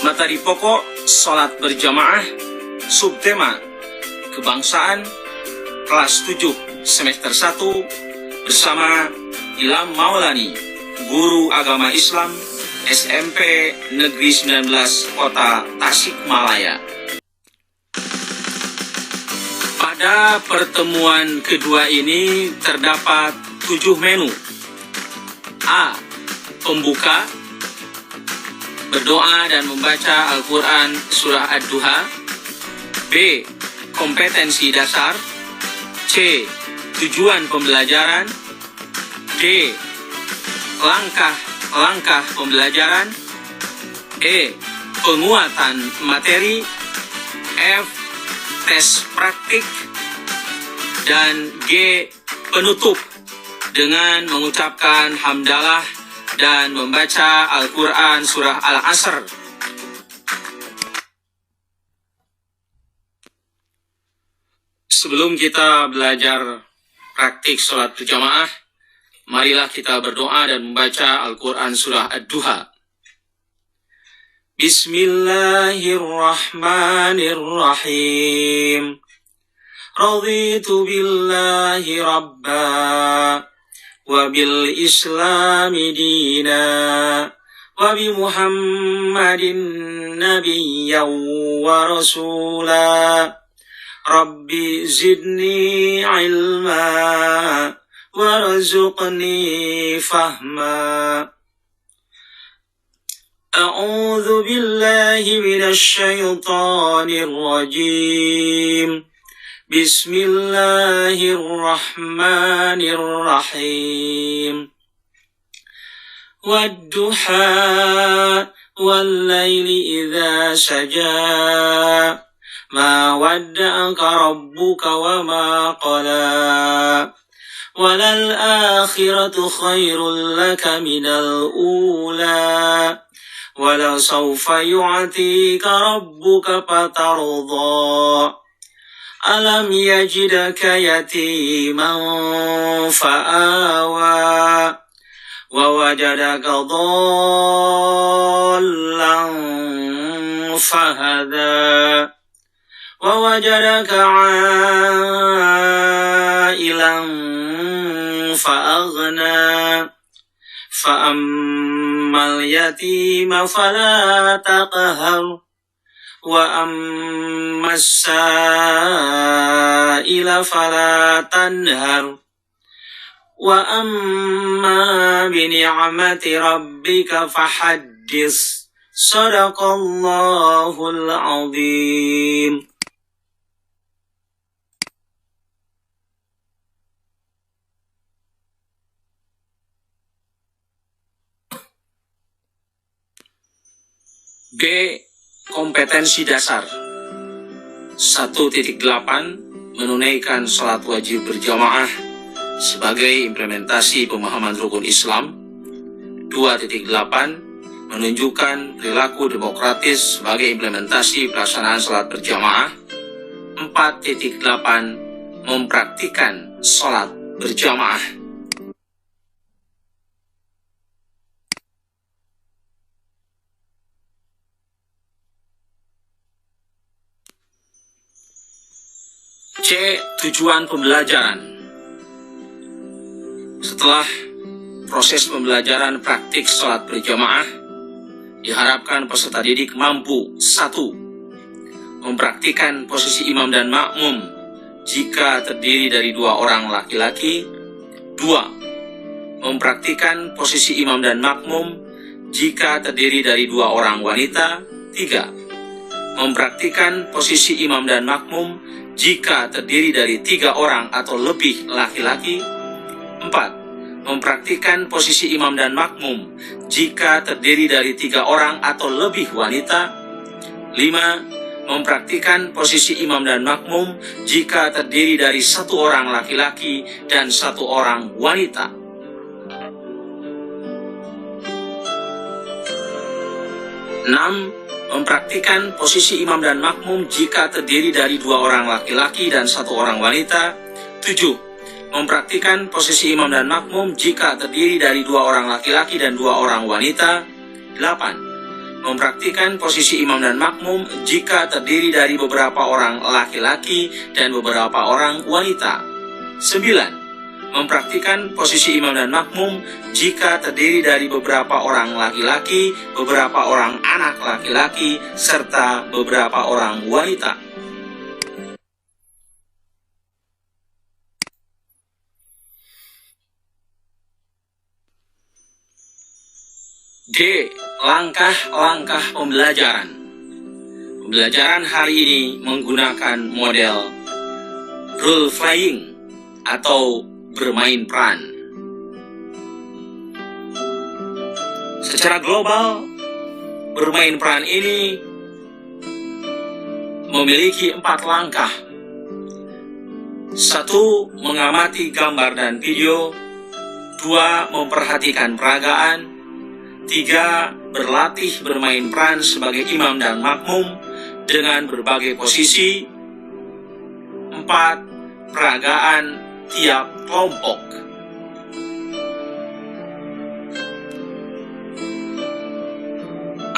Materi pokok sholat berjamaah, subtema kebangsaan, kelas 7 semester 1 bersama Ilham Maulani, guru agama Islam SMP Negeri 19 Kota Tasikmalaya. Pada pertemuan kedua ini terdapat 7 menu. A. Pembuka, berdoa dan membaca Al-Quran Surah Ad-Duha. B. Kompetensi dasar. C. Tujuan pembelajaran. D. Langkah pembelajaran. E. Penguatan materi. F. Tes praktik. Dan G. Penutup dengan mengucapkan hamdalah dan membaca Al-Quran Surah Al-Asr. Sebelum kita belajar praktik sholat berjamaah, marilah kita berdoa dan membaca Al-Quran Surah Ad-Duha. Bismillahirrahmanirrahim. Raditu billahi rabba wa bil islami dina wa bi muhammadin nabiyyan wa rasula. Rabbi zidni ilma warzuqni fahma. A'udzu billahi minasy syaithanir rajim. Bismillahirrahmanirrahim. Wad-duha wal-laili idza saja. Ma wadda'aka rabbuka wa ma qala. Walal akhiratu khairul laka minal ula. Wala sawfa yu'atika rabbuka fatarda. Alam yajidaka yatiman fa'awa. Wa wajadaka dhallan fahada. Wa wajadaka 'ailan fa'aghna. Fa'ammal yatima fala taqhar. Wa ammas sa'ila fala tanhar. Wa amma bi ni'mati rabbika fahaddis. Sadaqallahul azim. B. Kompetensi dasar. 1.8 Menunaikan salat wajib berjamaah sebagai implementasi pemahaman rukun Islam. 2.8 Menunjukkan perilaku demokratis sebagai implementasi pelaksanaan salat berjamaah. 4.8 Mempraktikkan salat berjamaah. C. Tujuan pembelajaran. Setelah proses pembelajaran praktik sholat berjamaah, diharapkan peserta didik mampu 1. Mempraktikkan posisi imam dan makmum jika terdiri dari 2 orang laki-laki. 2. Mempraktikkan posisi imam dan makmum jika terdiri dari 2 orang wanita. 3. Mempraktikkan posisi imam dan makmum jika terdiri dari 3 orang atau lebih laki-laki. 4. Mempraktikkan posisi imam dan makmum jika terdiri dari 3 orang atau lebih wanita. 5. Mempraktikkan posisi imam dan makmum jika terdiri dari 1 orang laki-laki dan 1 orang wanita. 6. Mempraktikkan posisi imam dan makmum jika terdiri dari 2 orang laki-laki dan 1 orang wanita. 7. Mempraktikkan posisi imam dan makmum jika terdiri dari 2 orang laki-laki dan 2 orang wanita. 8. Mempraktikkan posisi imam dan makmum jika terdiri dari beberapa orang laki-laki dan beberapa orang wanita. 9. Mempraktikkan posisi imam dan makmum jika terdiri dari beberapa orang laki-laki, beberapa orang anak laki-laki, serta beberapa orang wanita. D. Langkah-langkah pembelajaran. Pembelajaran hari ini menggunakan model role playing atau bermain peran. Secara global, bermain peran ini memiliki 4 langkah. 1. Mengamati gambar dan video. 2. Memperhatikan peragaan. 3. Berlatih bermain peran sebagai imam dan makmum dengan berbagai posisi. 4. Peragaan tiap kelompok.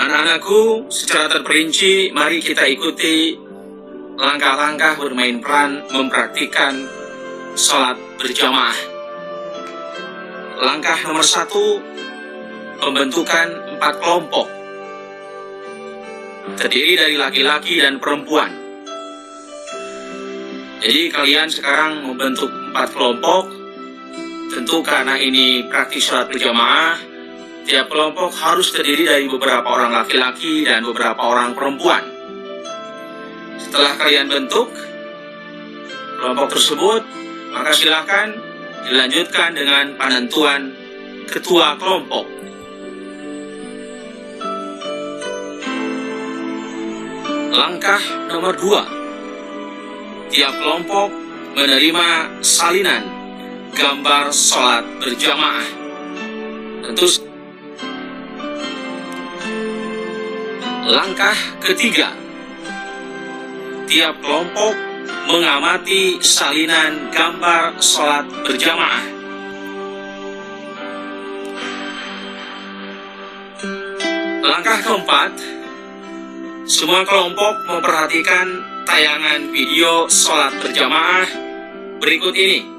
Anak-anakku, secara terperinci mari kita ikuti langkah-langkah bermain peran mempraktikkan sholat berjamaah. Langkah nomor 1, pembentukan 4 kelompok terdiri dari laki-laki dan perempuan. Jadi kalian sekarang membentuk 4 kelompok. Tentu karena ini praktik sholat berjamaah, tiap kelompok harus terdiri dari beberapa orang laki-laki dan beberapa orang perempuan. Setelah kalian bentuk kelompok tersebut, maka silakan dilanjutkan dengan penentuan ketua kelompok. Langkah nomor 2, tiap kelompok menerima salinan gambar sholat berjamaah. Tentu. Langkah ketiga, tiap kelompok mengamati salinan gambar sholat berjamaah. Langkah keempat, semua kelompok memperhatikan tayangan video sholat berjamaah berikut ini.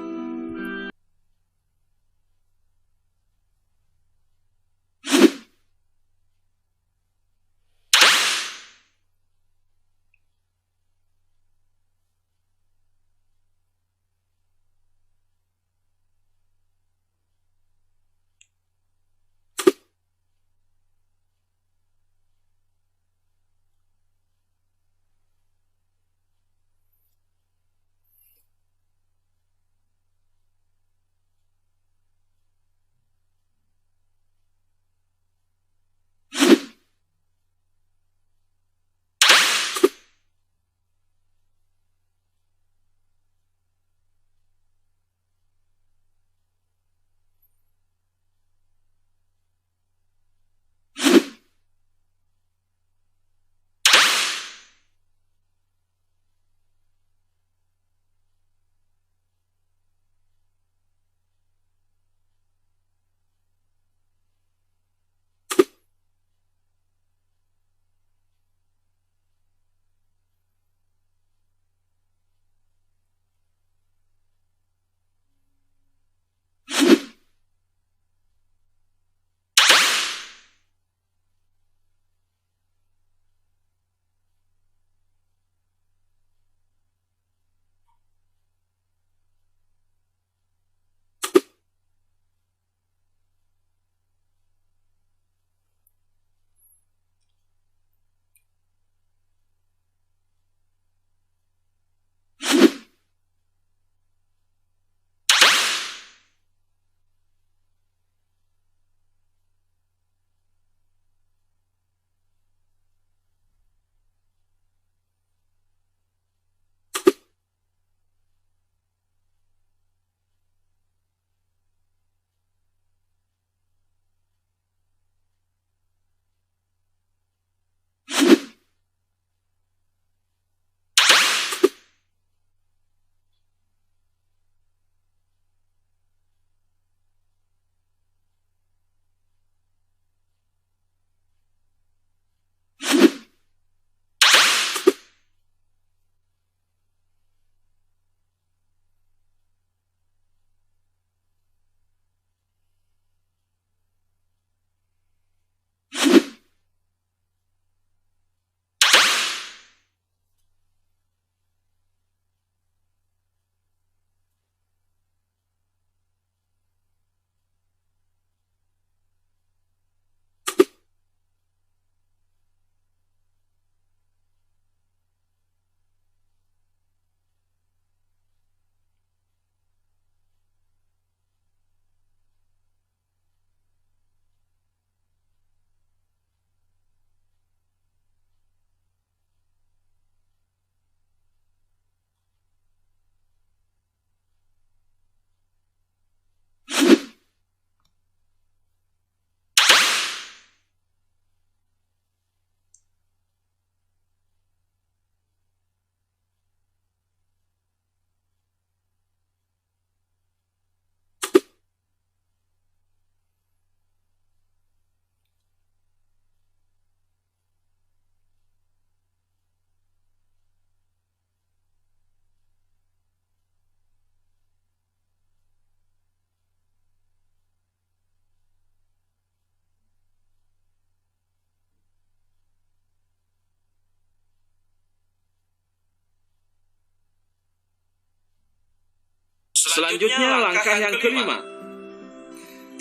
Selanjutnya langkah yang kelima.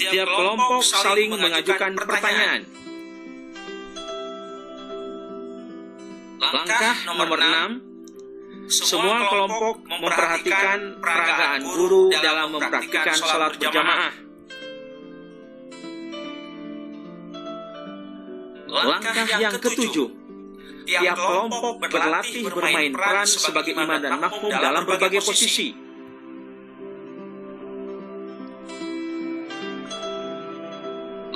Tiap kelompok saling mengajukan pertanyaan. Langkah nomor 6. Semua kelompok memperhatikan peragaan guru dalam mempraktikkan sholat berjamaah. Langkah yang ketujuh. Tiap kelompok berlatih bermain peran sebagai imam dan makmum dalam berbagai posisi.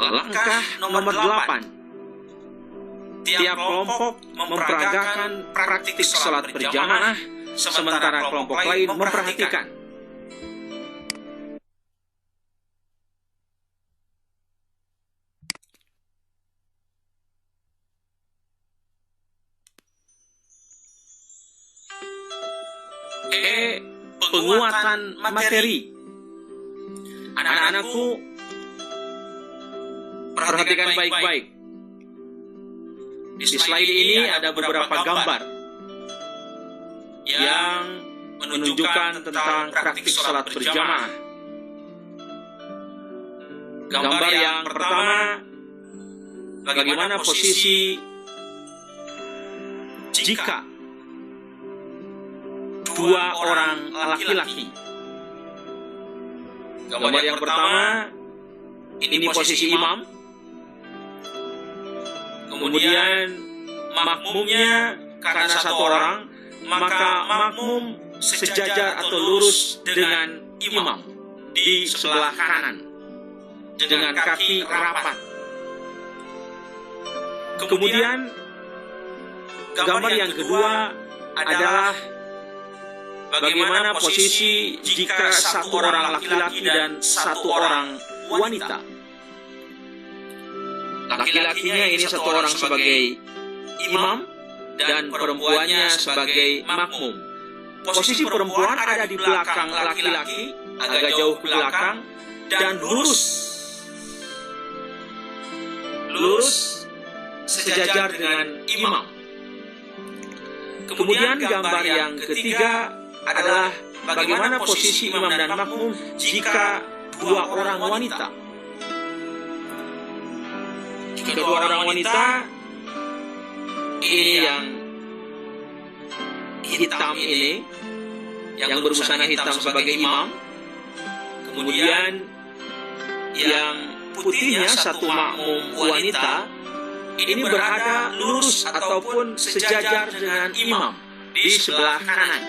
Langkah nomor 8. Tiap kelompok memperagakan praktik sholat berjamaah, sementara kelompok lain memperhatikan. Penguatan materi. Anak-anakku, perhatikan baik-baik. Di slide ini ada beberapa gambar yang menunjukkan tentang praktik sholat berjamaah. Gambar yang pertama, bagaimana posisi jika dua orang laki-laki. Gambar yang pertama, ini posisi imam. Kemudian makmumnya karena satu orang, maka makmum sejajar atau lurus dengan imam di sebelah kanan dengan kaki rapat. Kemudian gambar yang kedua adalah bagaimana posisi jika satu orang laki-laki dan satu orang wanita. Laki-lakinya ini satu orang sebagai imam dan perempuannya sebagai makmum. Posisi perempuan ada di belakang laki-laki, agak jauh ke belakang, dan lurus sejajar dengan imam. Kemudian gambar yang ketiga adalah bagaimana posisi imam dan makmum jika dua orang wanita. Kedua orang wanita ini yang hitam ini, yang berbusana hitam sebagai imam. Kemudian yang putihnya satu makmum wanita ini berada lurus ataupun sejajar dengan imam di sebelah kanan.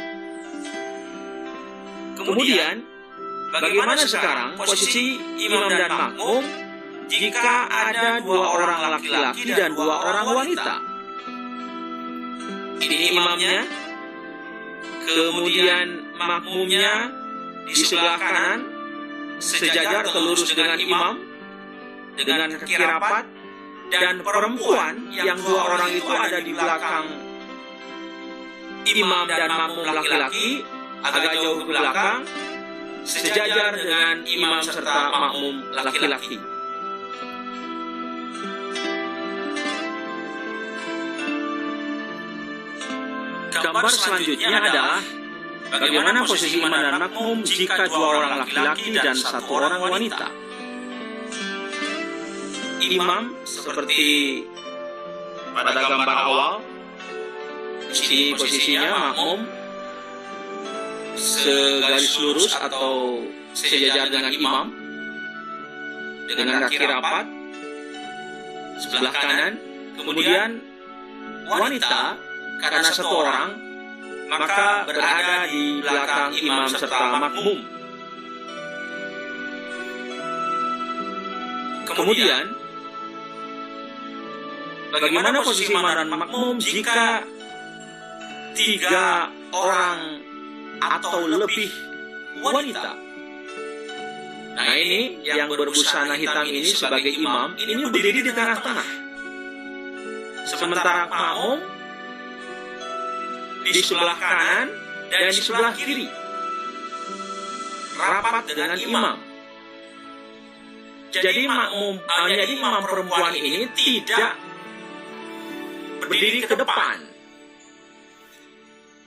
Kemudian bagaimana sekarang posisi imam dan makmum jika ada dua orang laki-laki dan dua orang wanita? Ini imamnya, kemudian makmumnya di sebelah kanan, sejajar atau lurus dengan imam, dengan kaki rapat, dan perempuan yang dua orang itu ada di belakang imam dan makmum laki-laki, agak jauh ke belakang, sejajar dengan imam serta makmum laki-laki. Gambar selanjutnya adalah bagaimana posisi imam dan makmum jika dua orang laki-laki dan satu orang wanita. Imam seperti pada gambar awal, di sini posisinya makmum segaris lurus atau sejajar dengan imam dengan kaki rapat sebelah kanan. Kemudian wanita karena satu orang, maka berada di belakang imam serta makmum. Kemudian bagaimana posisi imam dan makmum jika tiga orang atau lebih wanita? Nah, ini yang berbusana hitam ini sebagai imam, ini berdiri di tengah-tengah. Sementara makmum di sebelah kanan dan di sebelah kiri, rapat dengan imam. Jadi imam perempuan ini tidak berdiri ke depan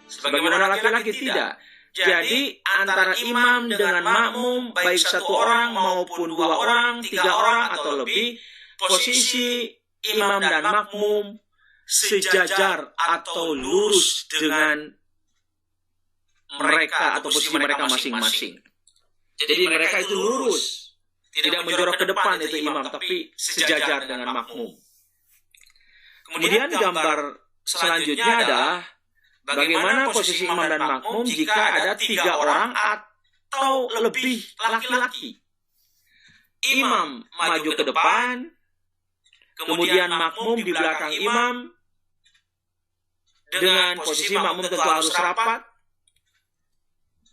sebagaimana laki-laki, tidak. Jadi antara imam dengan makmum, baik satu orang maupun dua orang, tiga orang atau lebih, posisi imam dan makmum sejajar atau lurus dengan mereka atau posisi mereka masing-masing. Jadi mereka itu lurus, tidak menjorok ke depan itu imam, tapi sejajar dengan makmum. Kemudian gambar selanjutnya adalah bagaimana posisi imam dan makmum jika ada tiga orang atau lebih laki-laki. Imam maju ke depan, kemudian makmum di belakang imam, dengan posisi makmum tentu harus rapat.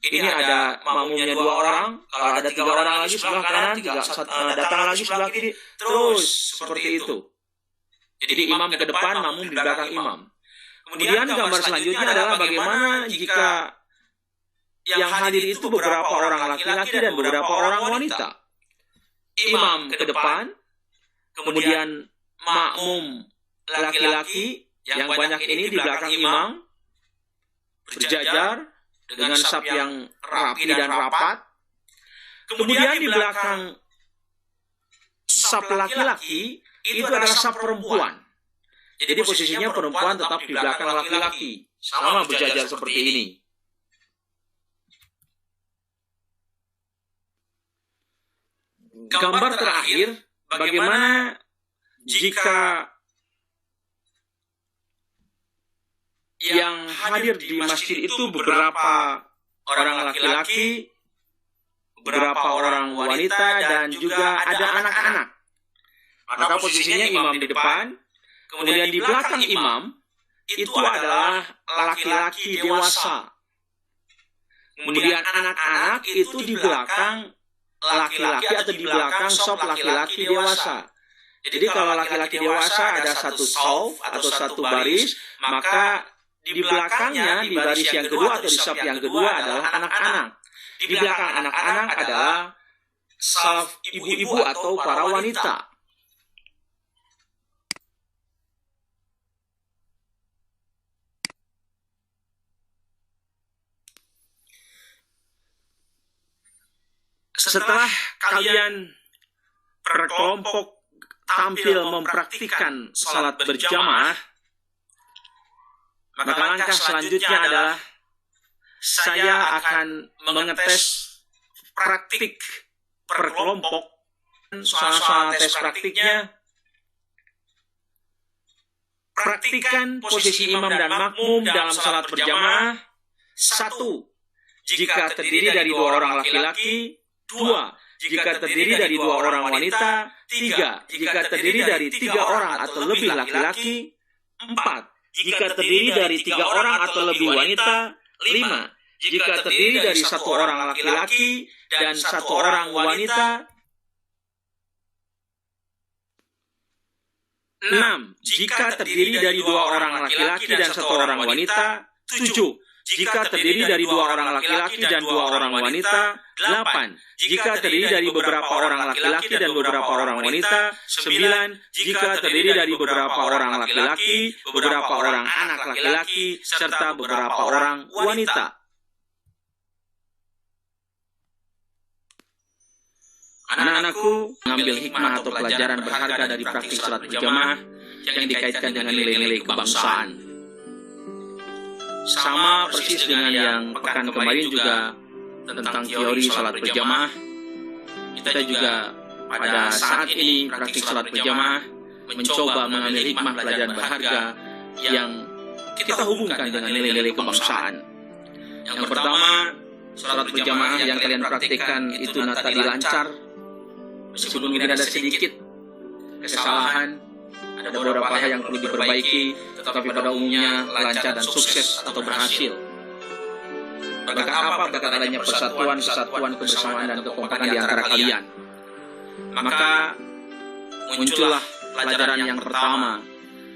Ini ada makmumnya dua orang, kalau ada tiga orang lagi sebelah kanan, datang lagi sebelah kiri, terus seperti itu. Jadi imam ke depan, makmum di belakang imam. Kemudian gambar selanjutnya adalah bagaimana jika yang hadir itu beberapa orang laki-laki dan beberapa orang wanita. Imam ke depan, kemudian makmum laki-laki yang banyak ini di belakang imam, berjajar dengan saf yang rapi dan rapat. Kemudian di belakang saf laki-laki itu adalah saf perempuan. Jadi posisinya perempuan tetap di belakang laki-laki, sama berjajar seperti ini. Gambar terakhir, bagaimana jika yang hadir di masjid itu beberapa orang laki-laki, beberapa orang wanita, dan juga ada anak-anak. Maka posisinya imam di depan, kemudian di belakang imam itu adalah laki-laki dewasa. Kemudian anak-anak itu di belakang laki-laki atau di belakang saf laki-laki dewasa. Jadi kalau laki-laki dewasa ada satu saf atau satu baris, maka di belakangnya, di baris yang kedua atau di saf yang kedua adalah anak-anak. Di belakang anak-anak adalah saf ibu-ibu atau para wanita. Setelah kalian berkelompok tampil mempraktikkan salat berjamaah, maka langkah selanjutnya adalah saya akan mengetes praktik per kelompok. Soal-soal tes praktiknya, praktikan posisi imam dan makmum dalam salat berjamaah. 1. Jika terdiri dari 2 orang laki-laki. 2. Jika terdiri dari 2 orang wanita. 3. Jika terdiri dari 3 orang atau lebih laki-laki. 4. Jika terdiri dari 3 orang atau lebih wanita. 5. Jika terdiri dari 1 orang laki-laki dan 1 orang wanita. 6. Jika terdiri dari 2 orang laki-laki dan 1 orang wanita. 7. Jika terdiri dari 2 orang laki-laki dan 2 orang wanita. 8. Jika terdiri dari beberapa orang laki-laki dan beberapa orang wanita. 9. Jika terdiri dari beberapa orang laki-laki, beberapa orang anak laki-laki, serta beberapa orang wanita. Anak-anakku mengambil hikmah atau pelajaran berharga dari praktik salat berjamaah yang dikaitkan dengan nilai-nilai kebangsaan. Sama persis dengan yang pekan kemarin juga tentang teori salat berjamaah. Kita juga pada saat ini praktik salat berjamaah mencoba mengambil hikmah pelajaran berharga yang kita hubungkan dengan nilai-nilai kebangsaan. Yang pertama, salat berjamaah yang kalian praktikkan itu tadi lancar. Meskipun mungkin ada sedikit kesalahan, ada beberapa hal yang perlu diperbaiki, tetapi pada umumnya lancar dan sukses atau berhasil. Berkat apa? Berkat adanya persatuan, kesatuan, kebersamaan, dan kekompakan di antara kalian. Maka muncullah pelajaran yang pertama.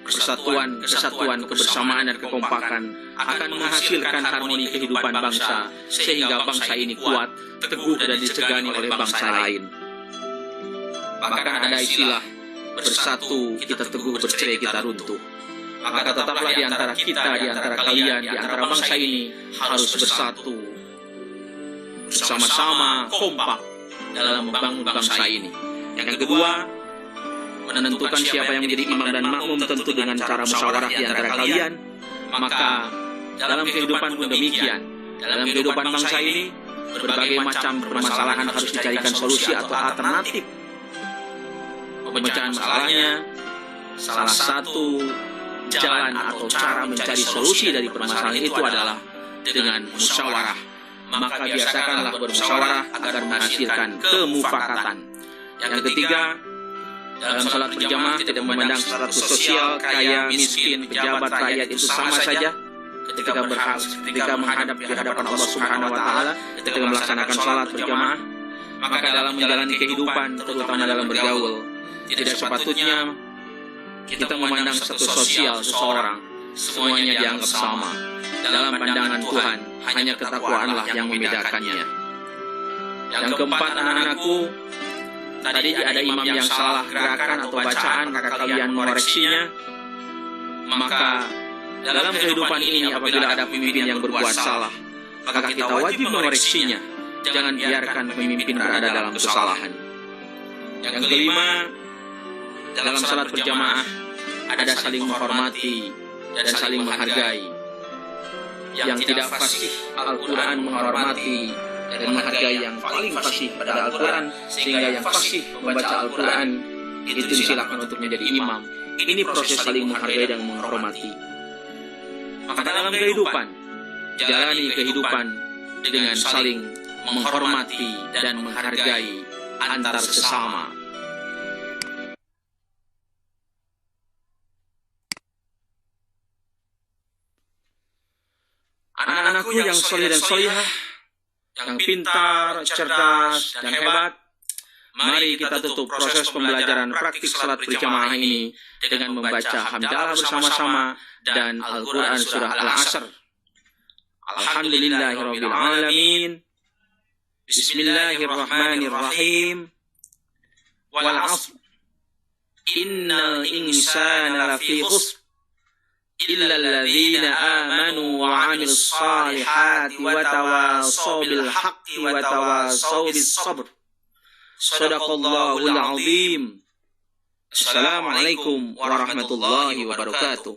Persatuan, kesatuan, kebersamaan, dan kekompakan akan menghasilkan harmoni kehidupan bangsa, sehingga bangsa ini kuat, teguh, dan disegani oleh bangsa lain. Bahkan ada istilah, bersatu kita teguh, bercerai kita runtuh. Maka tetaplah di antara kita, di antara kalian, di antara bangsa ini harus bersatu, bersama-sama kompak dalam membangun bangsa ini. Yang kedua, menentukan siapa yang menjadi imam dan makmum tentu dengan cara musyawarah di antara kalian. Maka dalam kehidupan pun demikian. Dalam kehidupan bangsa ini, berbagai macam permasalahan harus dicarikan solusi atau alternatif. Pemecahan masalahnya, salah satu jalan atau cara mencari solusi dari permasalahan itu adalah dengan musyawarah. Maka biasakanlah bermusyawarah agar menghasilkan kemufakatan. Yang ketiga, dalam salat berjamaah tidak memandang status sosial, kaya, miskin, pejabat, rakyat itu sama saja. Ketika menghadap di hadapan Allah Subhanahu wa Ta'ala, ketika melaksanakan salat berjamaah, maka dalam menjalani kehidupan, terutama dalam bergaul, tidak sepatutnya kita memandang status sosial seseorang semuanya dianggap sama. Dalam pandangan Tuhan, hanya ketakwaanlah yang membedakannya. Yang keempat, anak-anakku, tadi ada imam yang salah gerakan atau bacaan, maka kalian mengoreksinya. Maka dalam kehidupan ini apabila ada pemimpin yang berbuat salah, maka kita wajib mengoreksinya. Jangan biarkan pemimpin berada dalam kesalahan. Yang kelima, dalam salat berjamaah ada saling menghormati dan saling menghargai. Yang tidak fasih Al-Quran menghormati dan menghargai yang paling fasih pada Al-Quran, sehingga yang fasih membaca Al-Quran itu disilakan untuk menjadi imam. Ini proses saling menghargai dan menghormati. Maka dalam kehidupan, jalani kehidupan dengan saling menghormati dan menghargai antar sesama. Anak-anakku yang soleh dan solihah, yang pintar, cerdas, dan hebat, mari kita tutup proses pembelajaran praktik salat berjamaah ini dengan membaca hamdalah bersama-sama dan Al-Quran surah Al-Asr. Alhamdulillahirabbil alamin. Bismillahirrahmanirrahim. Wal 'ashr. Innal insana lafi khusr. إلا الذين آمنوا وعملوا الصالحات وتواصوا بالحق وتواصوا بالصبر. صدق الله العظيم. السلام عليكم ورحمة الله وبركاته.